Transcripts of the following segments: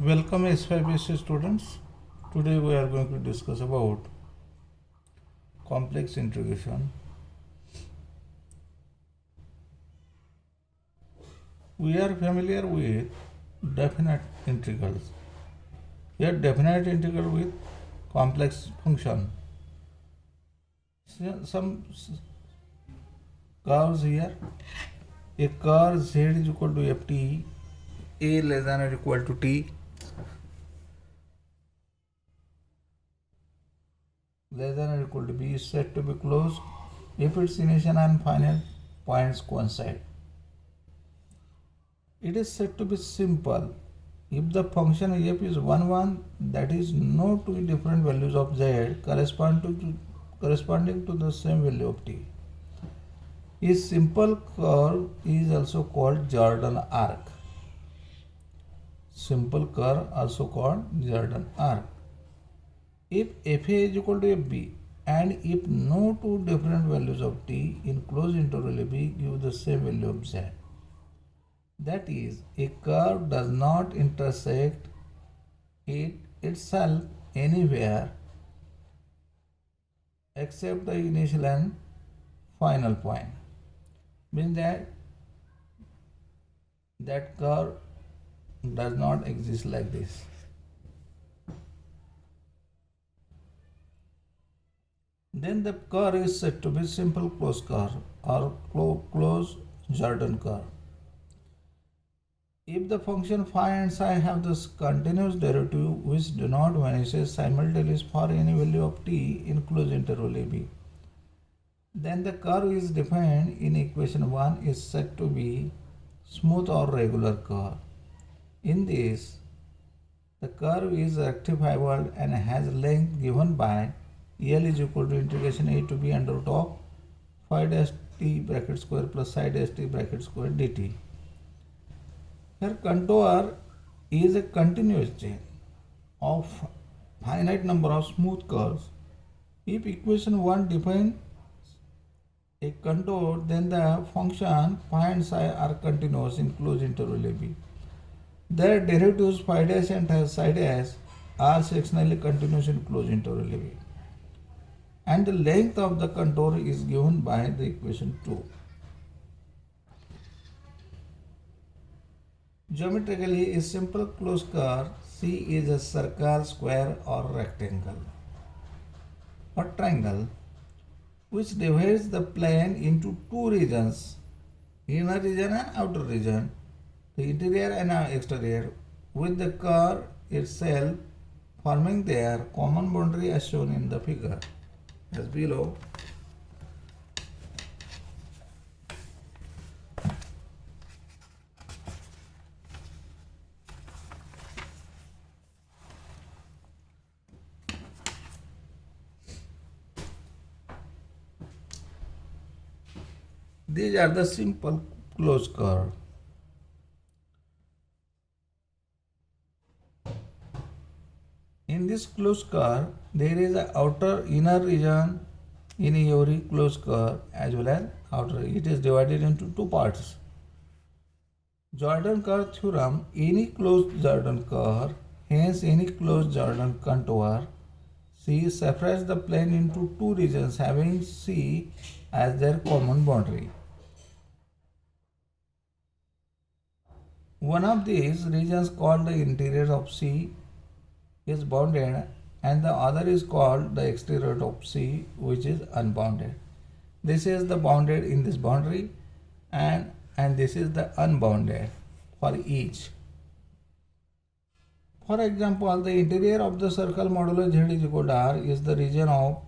Welcome S5BC students. Today we are going to discuss about complex integration. We are familiar with definite integrals. Here definite integral with complex function. Some curves here. A curve z is equal to ft, a less than or equal to t, less than or equal to b is said to be closed if its initial and final points coincide. It is said to be simple if the function f is 1 1, that is no two different values of z corresponding to the same value of t. A simple curve is also called Jordan arc. Simple curve also called Jordan arc. If fa is equal to fb and if no two different values of t in closed interval ab give the same value of z, that is, a curve does not intersect it itself anywhere except the initial and final point. Means that curve does not exist like this. Then the curve is said to be simple closed curve or closed Jordan curve. If the function phi and psi have this continuous derivative which do not vanish simultaneously for any value of t in closed interval ab, then the curve is defined in equation 1 is said to be smooth or regular curve. In this, the curve is rectifiable and has length given by L is equal to integration a to b under root of phi dash t bracket square plus psi dash t bracket square dt. Here contour is a continuous chain of finite number of smooth curves. If equation 1 defines a contour, then the function phi and psi are continuous in closed interval ab. Their derivatives phi dash and psi dash are sectionally continuous in closed interval ab. And the length of the contour is given by the equation 2. Geometrically, a simple closed curve C is a circle, square or rectangle or triangle which divides the plane into two regions, inner region and outer region, the interior and exterior, with the curve itself forming their common boundary as shown in the figure as below. These are the simple closed curve. In this closed curve, there is an outer inner region in every closed curve as well as outer. It is divided into two parts. Jordan curve theorem, any closed Jordan curve, hence any closed Jordan contour, C separates the plane into two regions having C as their common boundary. One of these regions called the interior of C is bounded and the other is called the exterior of C which is unbounded. This is the bounded in this boundary and this is the unbounded for each. For example, the interior of the circle modulo z is equal to r is the region of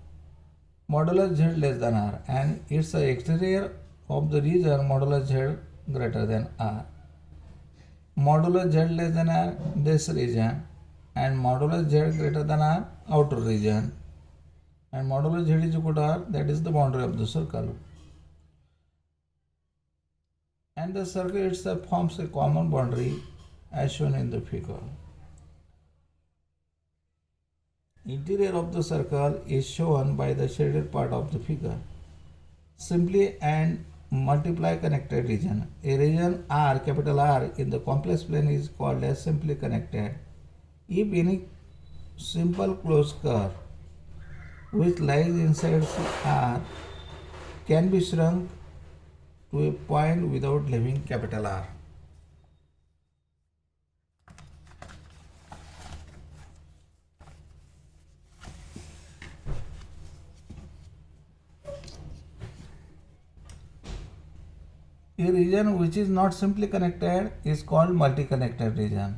modulo z less than r and its the exterior of the region modulo z greater than r. Modulo z less than r this region and modulo z greater than r outer region and modulo z is equal to r, that is the boundary of the circle. And the circle itself forms a common boundary as shown in the figure. Interior of the circle is shown by the shaded part of the figure. Simply and multiply connected region. A region R, capital R, in the complex plane is called as simply connected. If any simple closed curve which lies inside R can be shrunk to a point without leaving capital R. A region which is not simply connected is called multi-connected region.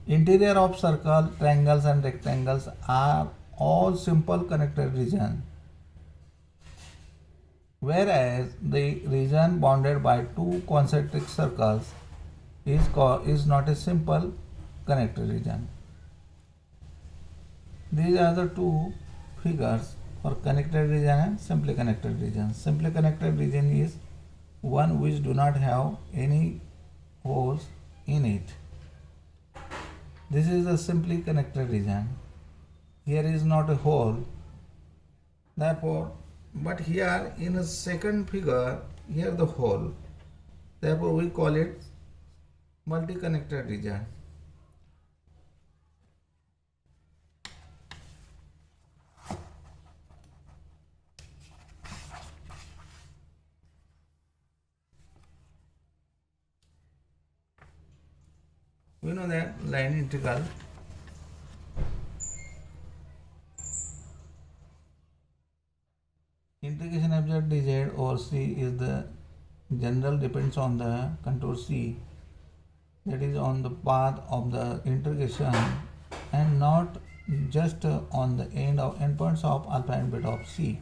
Interior of circle, triangles and rectangles are all simple connected regions, whereas the region bounded by two concentric circles is not a simple connected region. These are the two figures for connected region and simply connected region. Simply connected region is one which do not have any holes in it. This is a simply connected region. Here is not a hole. Therefore, but here in a second figure, here the hole. Therefore, we call it multi-connected region. We know that line integral integration f z dz over c is the general depends on the contour c, that is on the path of the integration and not just on the endpoints of alpha and beta of c.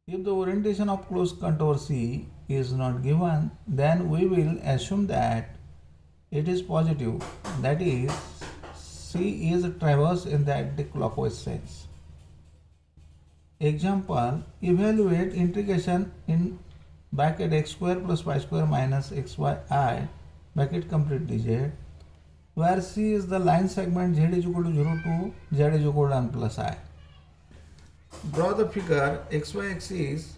If the orientation of closed contour C is not given, then we will assume that it is positive, that is, C is traversed in the anti-clockwise sense. Example, evaluate integration in bracket x square plus y square minus xyi bracket complete dz, where C is the line segment z is equal to 0 to z is equal to 1 plus I. Draw the figure xy axis,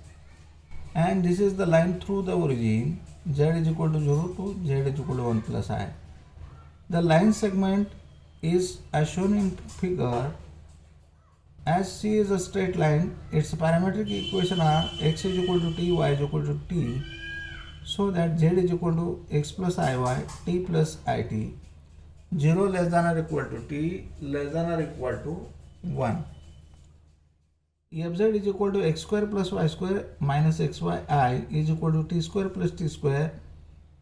and this is the line through the origin z is equal to 0 to z is equal to 1 plus I. The line segment is as shown in figure. As C is a straight line, its parametric equation are x is equal to t, y is equal to t, so that z is equal to x plus iy, t plus it, 0 less than or equal to t, less than or equal to 1. Fz is equal to x square plus y square minus xyi is equal to t square plus t square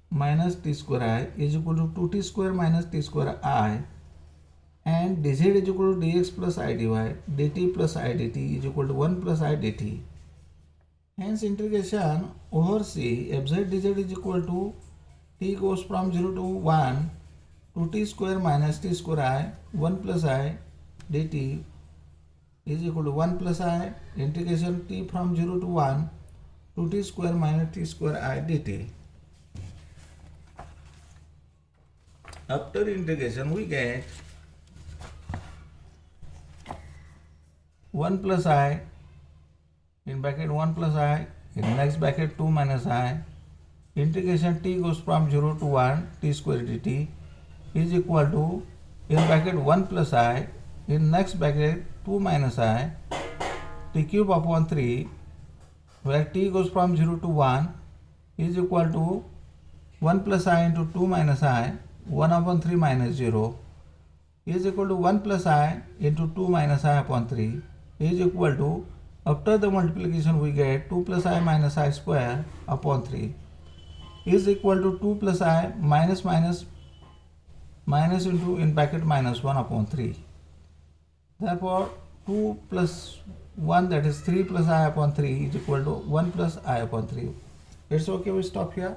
minus t square I is equal to 2t square minus t square I, and dz is equal to dx plus I dy, dt plus I dt is equal to 1 plus I dt. Hence integration over c fz dz is equal to t goes from 0 to 1 to t square minus t square I 1 plus I dt is equal to 1 plus I integration t from 0 to 1 to t square minus t square I dt. After integration we get 1 plus I in bracket 1 plus I in next bracket 2 minus I integration t goes from 0 to 1 t square dt is equal to in bracket 1 plus I in next bracket 2 minus I t cube upon 3, where t goes from 0 to 1 is equal to 1 plus I into 2 minus I 1 upon 3 minus 0 is equal to 1 plus I into 2 minus I upon 3 is equal to, after the multiplication we get 2 plus I minus I square upon 3 is equal to 2 plus I minus minus into in bracket minus 1 upon 3. Therefore 2 plus 1, that is 3 plus I upon 3 is equal to 1 plus I upon 3. It's okay, we stop here.